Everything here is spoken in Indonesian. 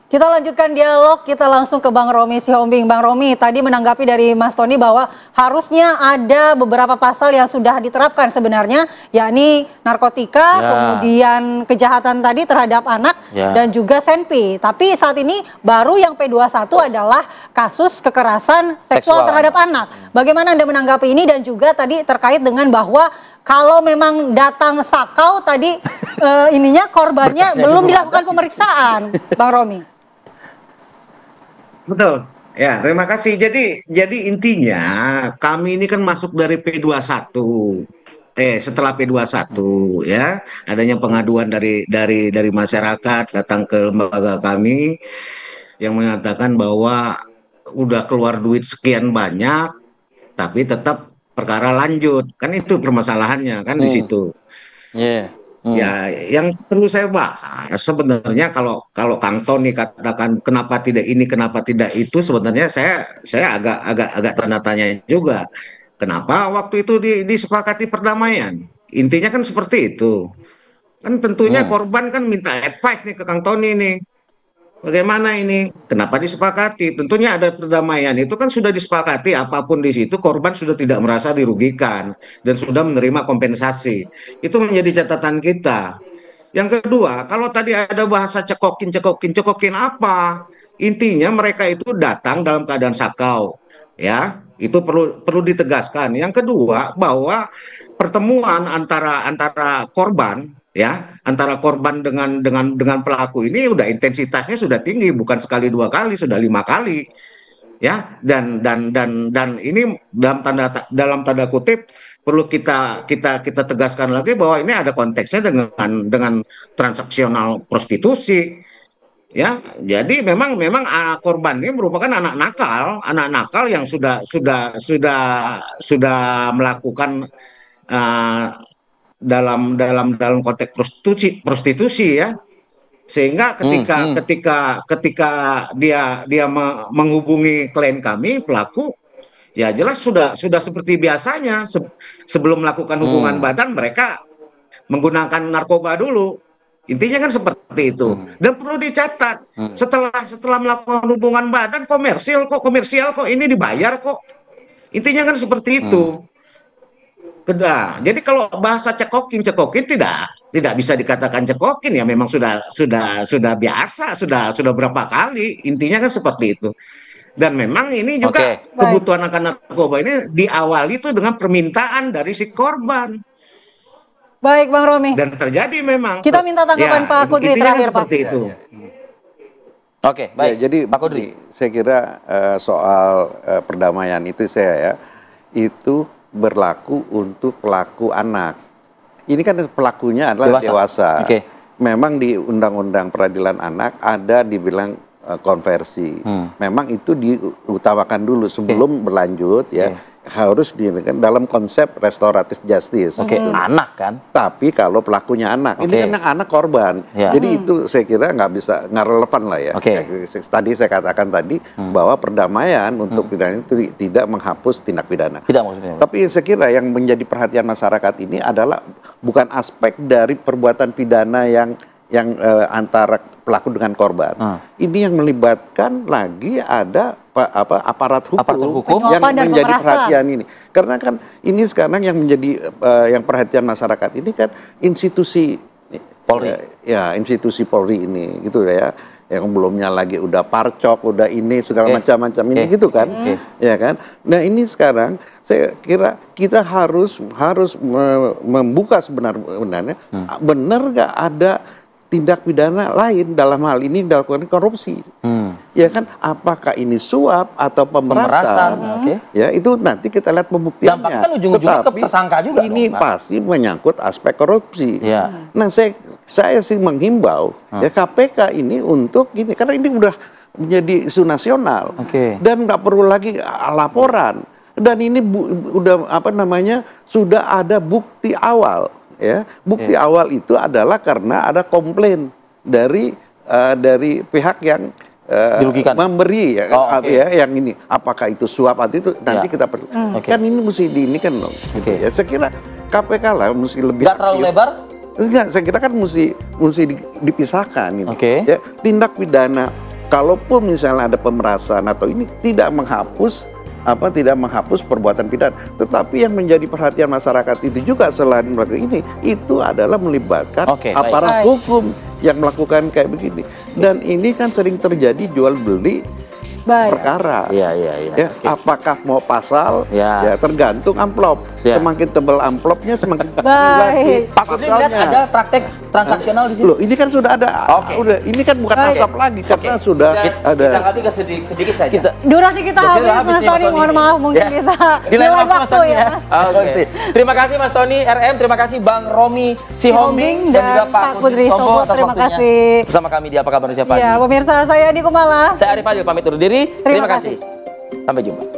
Kita lanjutkan dialog, kita langsung ke Bang Romy Sihombing. Bang Romy, tadi menanggapi dari Mas Tony bahwa harusnya ada beberapa pasal yang sudah diterapkan sebenarnya, yakni narkotika, kemudian kejahatan tadi terhadap anak, dan juga senpi. Tapi saat ini baru yang P21 adalah kasus kekerasan seksual terhadap anak. Bagaimana Anda menanggapi ini, dan juga tadi terkait dengan bahwa kalau memang datang sakau tadi korbannya belum dilakukan pemeriksaan, Bang Romy. Betul. Ya, terima kasih. Jadi intinya kami ini kan masuk dari P21. Setelah P21 ya, adanya pengaduan dari masyarakat datang ke lembaga kami yang mengatakan bahwa udah keluar duit sekian banyak tapi tetap perkara lanjut. Kan itu permasalahannya kan di situ. Ya, yang perlu saya bahas sebenarnya kalau Kang Tony katakan kenapa tidak ini, kenapa tidak itu, sebenarnya saya agak tanda tanya juga. Kenapa waktu itu disepakati perdamaian? Intinya kan seperti itu. Kan tentunya korban kan minta advice nih ke Kang Tony nih. Bagaimana ini? Kenapa disepakati? Tentunya ada perdamaian. Itu kan sudah disepakati, apapun di situ korban sudah tidak merasa dirugikan dan sudah menerima kompensasi. Itu menjadi catatan kita. Yang kedua, kalau tadi ada bahasa cekokin apa? Intinya mereka itu datang dalam keadaan sakau, ya. Itu perlu ditegaskan. Yang kedua, bahwa pertemuan antara korban, ya, antara korban dengan pelaku ini udah intensitasnya sudah tinggi, bukan sekali dua kali, sudah 5 kali, ya. Dan ini dalam tanda kutip perlu kita tegaskan lagi bahwa ini ada konteksnya dengan transaksional prostitusi. Ya, jadi memang korban ini merupakan anak nakal yang sudah melakukan dalam konteks prostitusi ya, sehingga ketika dia menghubungi klien kami pelaku, ya jelas sudah seperti biasanya sebelum melakukan hubungan badan mereka menggunakan narkoba dulu. Intinya kan seperti itu. Dan perlu dicatat, setelah melakukan hubungan badan komersial kok ini dibayar kok. Intinya kan seperti itu. Jadi kalau bahasa cekokin tidak bisa dikatakan cekokin, ya memang sudah biasa, sudah berapa kali. Intinya kan seperti itu. Dan memang ini juga kebutuhan akan narkoba ini diawali itu dengan permintaan dari si korban. Baik, Bang Romy. Dan terjadi memang. Kita minta tanggapan Pak Kudri terakhir, Pak. Seperti itu. Oke, baik. Ya, jadi Pak Kudri, saya kira soal perdamaian itu itu berlaku untuk pelaku anak. Ini kan pelakunya adalah dewasa. Memang di Undang-Undang Peradilan Anak ada dibilang konversi. Memang itu diutamakan dulu sebelum berlanjut ya. Harus dalam konsep restoratif justice. Anak kan? Tapi kalau pelakunya anak, ini kan anak korban. Jadi itu saya kira nggak relevan lah ya. Tadi saya katakan bahwa perdamaian untuk pidana itu tidak menghapus tindak pidana. Tapi saya kira yang menjadi perhatian masyarakat ini adalah bukan aspek dari perbuatan pidana yang antara pelaku dengan korban. Ini yang melibatkan lagi ada aparat hukum yang menjadi perhatian ini. Karena kan ini sekarang yang menjadi yang perhatian masyarakat ini kan institusi Polri. Institusi Polri ini gitu ya. Yang belumnya lagi udah parcok, udah ini segala macam-macam ini gitu kan. Ya kan? Nah, ini sekarang saya kira kita harus membuka sebenarnya benar nggak ada tindak pidana lain dalam hal ini dilakukan korupsi. Ya kan, apakah ini suap atau pemerasan? Ya, itu nanti kita lihat pembuktiannya. Dampaknya kan ujung-ujungnya ke tersangka juga. Ini pasti menyangkut aspek korupsi. Nah, saya sih menghimbau ya KPK ini untuk ini, karena ini udah menjadi isu nasional dan nggak perlu lagi laporan. Dan ini udah sudah ada bukti awal. Ya, bukti awal itu adalah karena ada komplain dari pihak yang memberi yang ini, apakah itu suap atau itu nanti kita perlu kan ini mesti diinikan loh. Ya, saya kira KPK lah mesti lebih. Nggak terlalu lebar? Enggak, saya kira kan mesti dipisahkan ini. Ya, tindak pidana kalaupun misalnya ada pemerasan atau ini tidak menghapus perbuatan pidana, tetapi yang menjadi perhatian masyarakat itu juga selain ini itu adalah melibatkan aparat hukum yang melakukan kayak begini, dan ini kan sering terjadi jual beli perkara. Ya, apakah mau pasal? Ya tergantung amplop. Semakin tebal amplopnya semakin baik. Pak Kudri lihat ada praktek transaksional di sini. Loh, ini kan sudah ada. Udah, ini kan bukan asap lagi karena sudah ada. Kita ganti ke sedikit saja. Durasi kita habis, Mas Tony. Mohon maaf, mungkin bisa di lain waktu ya. Mas. Terima kasih Mas Tony RM, terima kasih Bang Romy Sihombing dan juga Pak Kudri Sobo atas waktunya bersama kami di Apa Kabar Indonesia Pagi. Ya, pemirsa, saya Andi Kumala. Saya Arif Fadil pamit undur diri. Terima kasih. Sampai jumpa.